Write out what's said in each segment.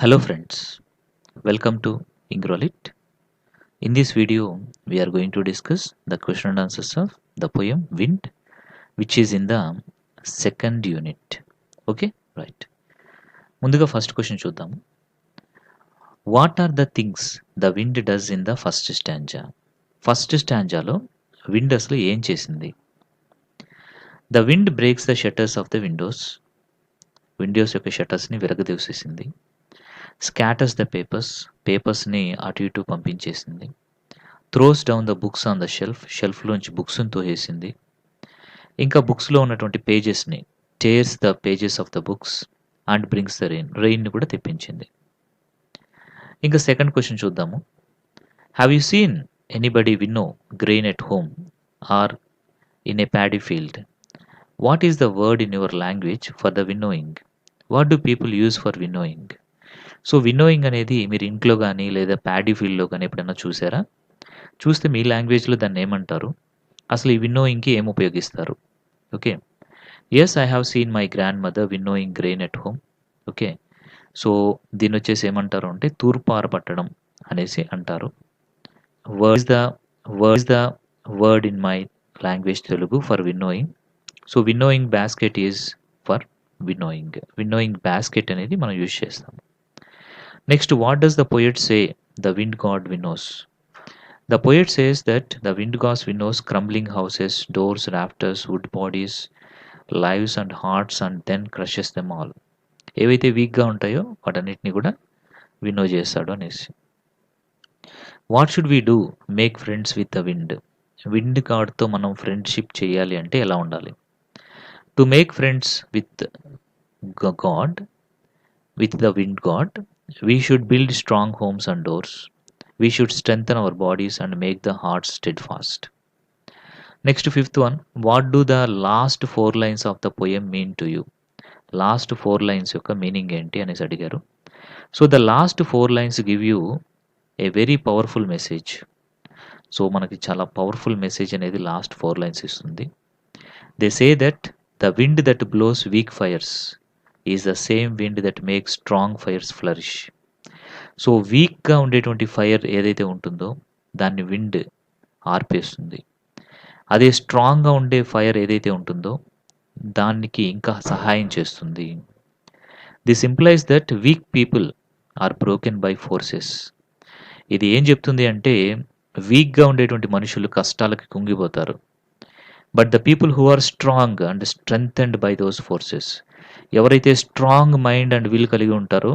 Hello friends, welcome to Ingrolit. In this video, we are going to discuss the question and answers of the poem Wind, which is in the second unit. Okay, right. ముందుగా first question చూద్దాం. What are the things the wind does in the first stanza? First స్టాంజాలో wind అసలు ఏం చేసింది? The wind breaks the shutters of the windows. Windows యొక్క షట్టర్స్ని విరగదీసేసింది. Scatters the పేపర్స్ని అటు ఇటు పంపించేసింది. Throws down the books on the షెల్ఫ్లోంచి బుక్స్ని తోసేసింది. ఇంకా బుక్స్లో ఉన్నటువంటి పేజెస్ని tears the pages of the books and brings the రెయిన్ని కూడా తెప్పించింది. ఇంకా సెకండ్ క్వశ్చన్ చూద్దాము. Have you seen anybody winnow grain at home or in a paddy field? What is the word in your language for the winnowing? What do people use for winnowing? So winnowing అనేది మీరు ఇంట్లో కానీ లేదా paddy ఫీల్డ్లో కానీ ఎప్పుడైనా చూసారా? చూస్తే మీ లాంగ్వేజ్లో దాన్ని ఏమంటారు? అసలు ఈ విన్నోయింగ్కి ఏం ఉపయోగిస్తారు? Okay, yes I have seen my grand mother winnowing grain at home. Okay, so దీన్ని వచ్చేసి ఏమంటారు అంటే తూర్పార పట్టడం అనేసి అంటారు. Word the word in my language Telugu for winnowing. So winnowing basket is for winnowing basket అనేది మనం యూజ్ చేస్తాం. Next, what does the poet say the wind god winnows? The poet says that the wind gods winnows crumbling houses, doors, rafters, wood bodies, lives and hearts and then crushes them all. ఏవైతే వీక్గా ఉంటాయో వాటన్నిటిని కూడా winnow చేస్తాడు అనేసి. What should we do make friends with the wind? Wind గాడ్తో మనం friendship చేయాలి అంటే ఎలా ఉండాలి? To make friends with god, with the wind god, we should build strong homes and doors. We should strengthen our bodies and make the hearts steadfast. Next, fifth one, what do the last four lines of the poem mean to you? Last four lines యొక్క meaning ఏంటి అనేసి అడిగారు. So the last four lines give you a very powerful message. So మనకి చాలా powerful message అనేది last four lines ఇస్తుంది. They say that the wind that blows week fires is the same wind that makes strong fires flourish. So వీక్గా ఉండేటువంటి fire ఏదైతే ఉంటుందో దాన్ని wind ఆర్పేస్తుంది. అదే స్ట్రాంగ్గా ఉండే ఫైర్ ఏదైతే ఉంటుందో దానికి ఇంకా సహాయం చేస్తుంది. This implies that weak people are broken by forces. ఇది ఏం చెప్తుంది అంటే వీక్గా ఉండేటువంటి మనుషులు కష్టాలకి కుంగిపోతారు. But the people who are strong and strengthened by those forces, ఎవరైతే స్ట్రాంగ్ మైండ్ అండ్ విల్ కలిగి ఉంటారో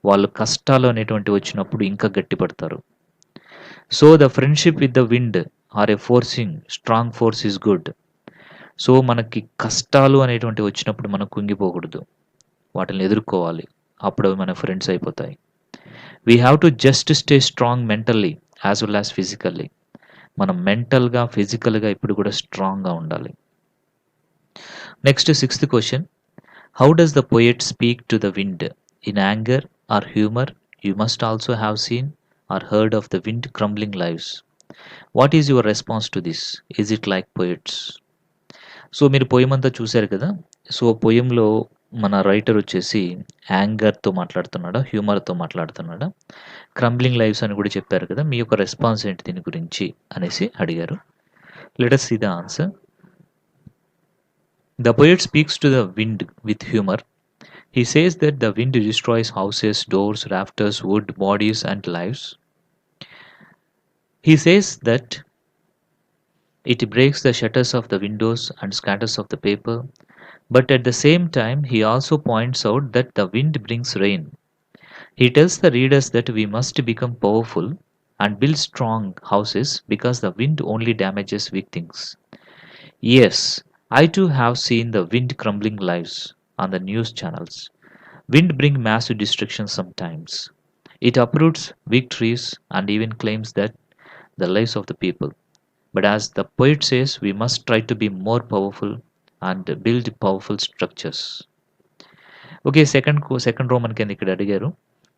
వాళ్ళు కష్టాలు అనేటువంటి వచ్చినప్పుడు ఇంకా గట్టిపడతారు. So the friendship with the wind are a forcing strong force is good. So మనకి కష్టాలు అనేటువంటి వచ్చినప్పుడు మనం కుంగిపోకూడదు, వాటిని ఎదుర్కోవాలి. అప్పుడు అవి మన ఫ్రెండ్స్ అయిపోతాయి. We have to just stay strong mentally as well as physically. మనం మెంటల్గా ఫిజికల్గా ఇప్పుడు కూడా స్ట్రాంగ్గా ఉండాలి. Next sixth question, how does the poet speak to the wind? In anger or humor, you must also have seen or heard of the wind crumbling lives. What is your response to this? Is it like poets? So మీరు poem అంతా చూశారు కదా. So పోయంలో మన writer వచ్చేసి యాంగర్తో మాట్లాడుతున్నాడా, హ్యూమర్తో మాట్లాడుతున్నాడా, crumbling lives అని కూడా చెప్పారు కదా. మీ యొక్క రెస్పాన్స్ ఏంటి దీని గురించి అనేసి అడిగారు. Let us see the answer. The poet speaks to the wind with humor. He says that the wind destroys houses, doors, rafters, wood, bodies, and lives. He says that it breaks the shutters of the windows and scatters of the paper, but at the same time, he also points out that the wind brings rain. He tells the readers that we must become powerful and build strong houses because the wind only damages weak things. Yes, I too have seen the wind crumbling lives on the news channels. Wind bring massive destruction sometimes. It uproots weak trees and even claims that the lives of the people. But as the poet says, we must try to be more powerful and build powerful structures. Okay, second Roman కింద ఇక్కడ అడిగారు.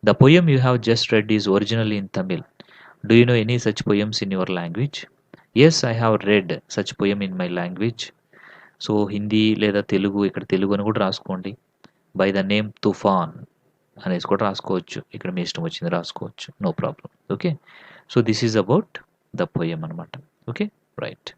The poem you have just read is originally in Tamil. Do you know any such poems in your language? Yes, I have read such poem in my language. So Hindi లేదా తెలుగు, ఇక్కడ తెలుగు అని కూడా రాసుకోండి. By the name తుఫాన్. అనేసి కూడా రాసుకోవచ్చు. ఇక్కడ మీ ఇష్టం వచ్చింది రాసుకోవచ్చు. No problem. Okay. So this is about the poem అనమాట. ఓకే. రైట్.